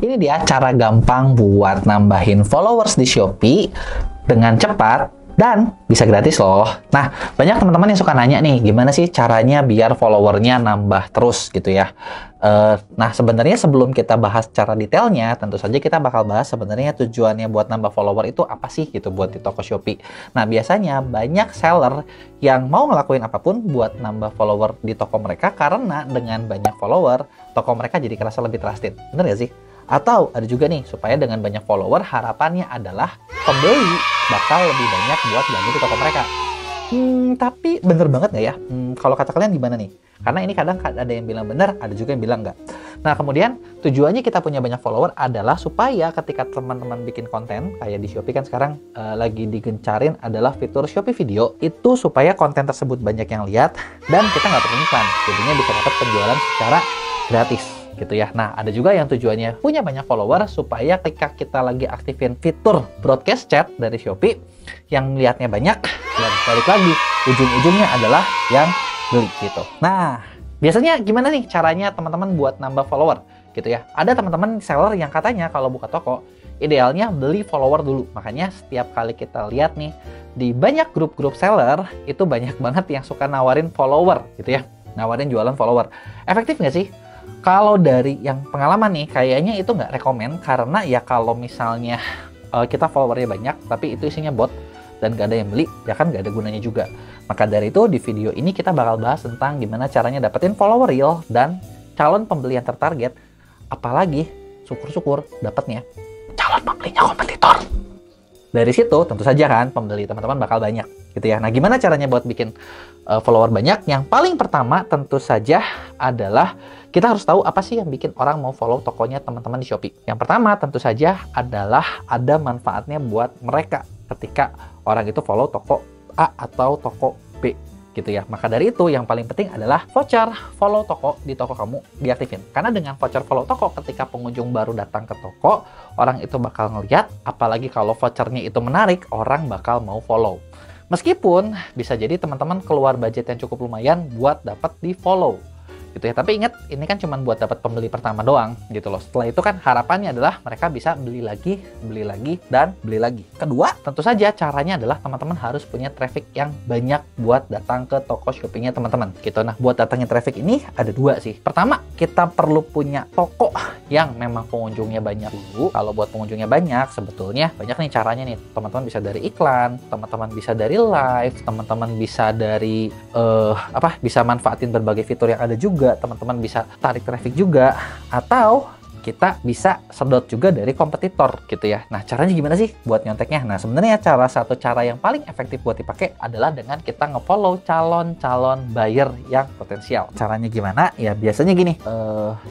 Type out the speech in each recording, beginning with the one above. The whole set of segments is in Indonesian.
Ini dia cara gampang buat nambahin followers di Shopee dengan cepat dan bisa gratis loh. Nah, banyak teman-teman yang suka nanya nih, gimana sih caranya biar followernya nambah terus gitu ya. Nah, sebenarnya sebelum kita bahas cara detailnya, tentu saja kita bakal bahas sebenarnya tujuannya buat nambah follower itu apa sih gitu buat di toko Shopee. Nah, biasanya banyak seller yang mau ngelakuin apapun buat nambah follower di toko mereka karena dengan banyak follower, toko mereka jadi kerasa lebih trusted. Bener gak sih? Atau ada juga nih, supaya dengan banyak follower, harapannya adalah pembeli bakal lebih banyak buat belanja di toko mereka. Tapi bener banget nggak ya? Kalau kata kalian gimana nih? Karena ini kadang ada yang bilang bener, ada juga yang bilang nggak. Nah, kemudian tujuannya kita punya banyak follower adalah supaya ketika teman-teman bikin konten, kayak di Shopee kan sekarang lagi digencarin adalah fitur Shopee Video, itu supaya konten tersebut banyak yang lihat, dan kita nggak perlu iklan. Jadinya bisa dapat penjualan secara gratis. Gitu ya. Nah, ada juga yang tujuannya punya banyak follower supaya ketika kita lagi aktifin fitur broadcast chat dari Shopee yang lihatnya banyak, dan balik lagi ujung-ujungnya adalah yang beli gitu. Nah, biasanya gimana nih caranya teman-teman buat nambah follower gitu ya. Ada teman-teman seller yang katanya kalau buka toko idealnya beli follower dulu. Makanya setiap kali kita lihat nih di banyak grup-grup seller itu banyak banget yang suka nawarin follower gitu ya. Nawarin jualan follower. Efektif nggak sih? Kalau dari yang pengalaman nih, kayaknya itu nggak rekomen karena ya kalau misalnya kita followernya banyak, tapi itu isinya bot dan nggak ada yang beli, ya kan nggak ada gunanya juga. Maka dari itu di video ini kita bakal bahas tentang gimana caranya dapetin follower real dan calon pembeli yang tertarget, apalagi syukur-syukur dapatnya calon pembelinya kompetitor. Dari situ tentu saja kan pembeli teman-teman bakal banyak gitu ya. Nah, gimana caranya buat bikin follower banyak? Yang paling pertama tentu saja adalah kita harus tahu apa sih yang bikin orang mau follow tokonya teman-teman di Shopee. Yang pertama tentu saja adalah ada manfaatnya buat mereka ketika orang itu follow toko A atau toko B gitu ya. Maka dari itu yang paling penting adalah voucher follow toko di toko kamu diaktifin. Karena dengan voucher follow toko ketika pengunjung baru datang ke toko, orang itu bakal ngeliat, apalagi kalau vouchernya itu menarik, orang bakal mau follow. Meskipun bisa jadi teman-teman keluar budget yang cukup lumayan buat dapat di follow gitu ya. Tapi ingat, ini kan cuma buat dapat pembeli pertama doang gitu loh. Setelah itu kan harapannya adalah mereka bisa beli lagi, dan beli lagi. Kedua, tentu saja caranya adalah teman-teman harus punya traffic yang banyak buat datang ke toko Shopee-nya teman-teman gitu. Nah, buat datangin traffic ini ada dua sih. Pertama, kita perlu punya toko yang memang pengunjungnya banyak dulu. Kalau buat pengunjungnya banyak, sebetulnya banyak nih caranya nih. Teman-teman bisa dari iklan, teman-teman bisa dari live, teman-teman bisa dari bisa manfaatin berbagai fitur yang ada juga. Teman-teman bisa tarik traffic juga, atau kita bisa sedot juga dari kompetitor gitu ya. Nah, caranya gimana sih buat nyonteknya? Nah, sebenarnya satu cara yang paling efektif buat dipakai adalah dengan kita nge-follow calon-calon buyer yang potensial. Caranya gimana? Ya biasanya gini,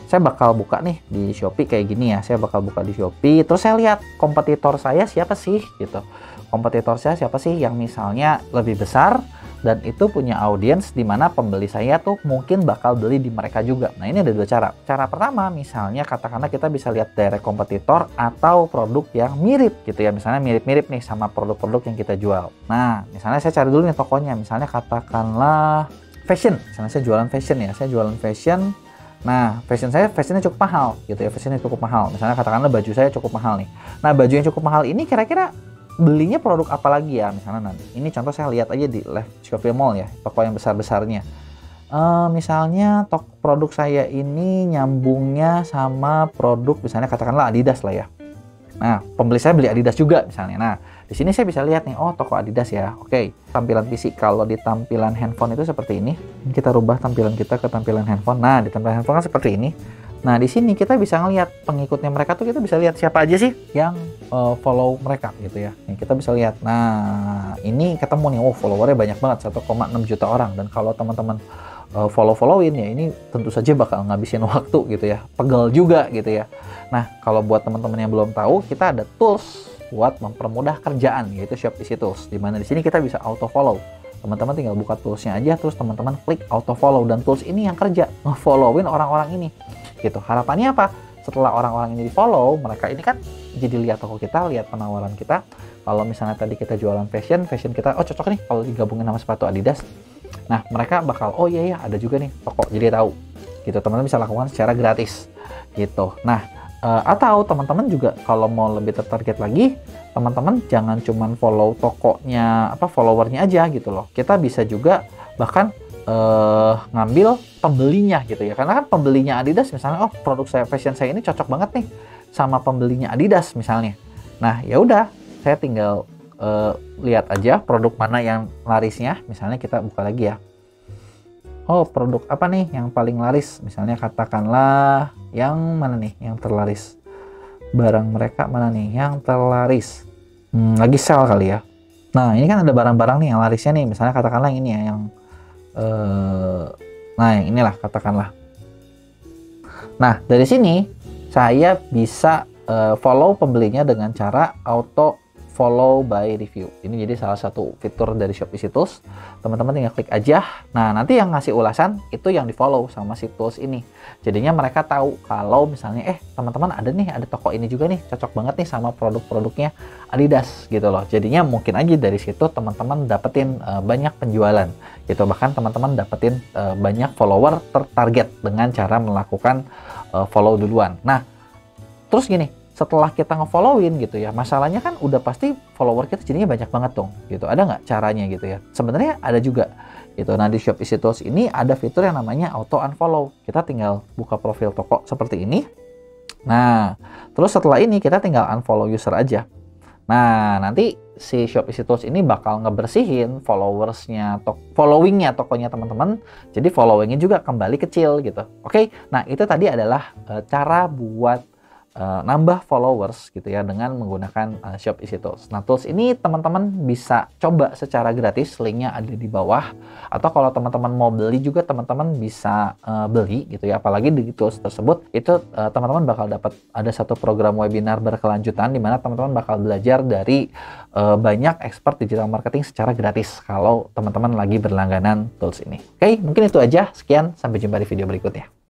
saya bakal buka nih di Shopee kayak gini ya. Saya bakal buka di Shopee, terus saya lihat kompetitor saya siapa sih gitu. Kompetitor saya siapa sih yang misalnya lebih besar dan itu punya audiens di mana pembeli saya tuh mungkin bakal beli di mereka juga. Nah, ini ada dua cara. Cara pertama, misalnya katakanlah kita bisa lihat direct kompetitor atau produk yang mirip gitu ya. Misalnya mirip-mirip nih sama produk-produk yang kita jual. Nah, misalnya saya cari dulu nih tokonya. Misalnya katakanlah fashion. Misalnya saya jualan fashion ya. Saya jualan fashion. Nah, fashionnya cukup mahal gitu ya. Fashionnya cukup mahal. Misalnya katakanlah baju saya cukup mahal nih. Nah, baju yang cukup mahal ini kira-kira belinya produk apa lagi ya? Misalnya nanti ini contoh saya lihat aja di live Shopee Mall ya, toko yang besar-besarnya. Misalnya produk saya ini nyambungnya sama produk misalnya katakanlah Adidas lah ya. Nah, pembeli saya beli Adidas juga misalnya. Nah, di sini saya bisa lihat nih, oh toko Adidas ya. Oke, tampilan fisik. Kalau di tampilan handphone itu seperti ini. Kita rubah tampilan kita ke tampilan handphone. Nah, di tampilan handphone kan seperti ini. Nah, di sini kita bisa ngelihat pengikutnya mereka tuh, kita bisa lihat siapa aja sih yang follow mereka gitu ya. Nih, kita bisa lihat. Nah, ini ketemu nih, oh followernya banyak banget, 1,6 juta orang. Dan kalau teman-teman follow-followin ya, ini tentu saja bakal ngabisin waktu gitu ya. Pegel juga gitu ya. Nah, kalau buat teman-teman yang belum tahu, kita ada tools buat mempermudah kerjaan, yaitu Shop Easy Tools. Dimana di sini kita bisa auto follow. Teman-teman tinggal buka toolsnya aja, terus teman-teman klik auto follow, dan tools ini yang kerja nge-followin orang-orang ini. Gitu. Harapannya apa? Setelah orang-orang ini di follow, mereka ini kan jadi lihat toko kita, lihat penawaran kita. Kalau misalnya tadi kita jualan fashion kita, oh cocok nih kalau digabungin sama sepatu Adidas. Nah, mereka bakal, oh iya ada juga nih toko, jadi tahu. Gitu, teman-teman bisa lakukan secara gratis. Gitu. Nah, Atau teman-teman juga kalau mau lebih tertarget lagi, teman-teman jangan cuman follow tokonya, followernya aja gitu loh. Kita bisa juga bahkan ngambil pembelinya gitu ya. Karena kan pembelinya Adidas misalnya, oh produk saya, fashion saya ini cocok banget nih sama pembelinya Adidas misalnya. Nah ya udah, saya tinggal lihat aja produk mana yang larisnya. Misalnya kita buka lagi ya. Oh, produk apa nih yang paling laris? Misalnya katakanlah yang mana nih yang terlaris? Barang mereka mana nih yang terlaris? Lagi sale kali ya. Nah, ini kan ada barang-barang nih yang larisnya nih. Misalnya katakanlah ini ya yang nah, yang inilah katakanlah. Nah, dari sini saya bisa follow pembelinya dengan cara auto follow by review. Ini jadi salah satu fitur dari Shopee Tools. Teman-teman tinggal klik aja. Nah, nanti yang ngasih ulasan itu yang di follow sama si tools ini. Jadinya mereka tahu kalau misalnya teman-teman ada toko ini juga nih, cocok banget nih sama produk-produknya Adidas gitu loh. Jadinya mungkin aja dari situ teman-teman dapetin banyak penjualan gitu. Bahkan teman-teman dapetin banyak follower tertarget dengan cara melakukan follow duluan. Nah, terus gini, setelah kita nge-followin gitu ya, masalahnya kan udah pasti follower kita jadinya banyak banget dong gitu. Ada nggak caranya gitu ya? Sebenarnya ada juga gitu. Nah, di Shopee Tools ini ada fitur yang namanya auto unfollow. Kita tinggal buka profil toko seperti ini. Nah, terus setelah ini kita tinggal unfollow user aja. Nah, nanti si Shopee Tools ini bakal ngebersihin followingnya tokonya teman-teman. Jadi followingnya juga kembali kecil gitu. Oke, nah itu tadi adalah cara buat nambah followers gitu ya dengan menggunakan Shopee Tools. Nah, tools ini teman-teman bisa coba secara gratis, linknya ada di bawah. Atau kalau teman-teman mau beli juga teman-teman bisa beli gitu ya. Apalagi di tools tersebut itu teman-teman bakal dapat ada satu program webinar berkelanjutan di mana teman-teman bakal belajar dari banyak expert digital marketing secara gratis kalau teman-teman lagi berlangganan tools ini. Oke, mungkin itu aja. Sekian, sampai jumpa di video berikutnya.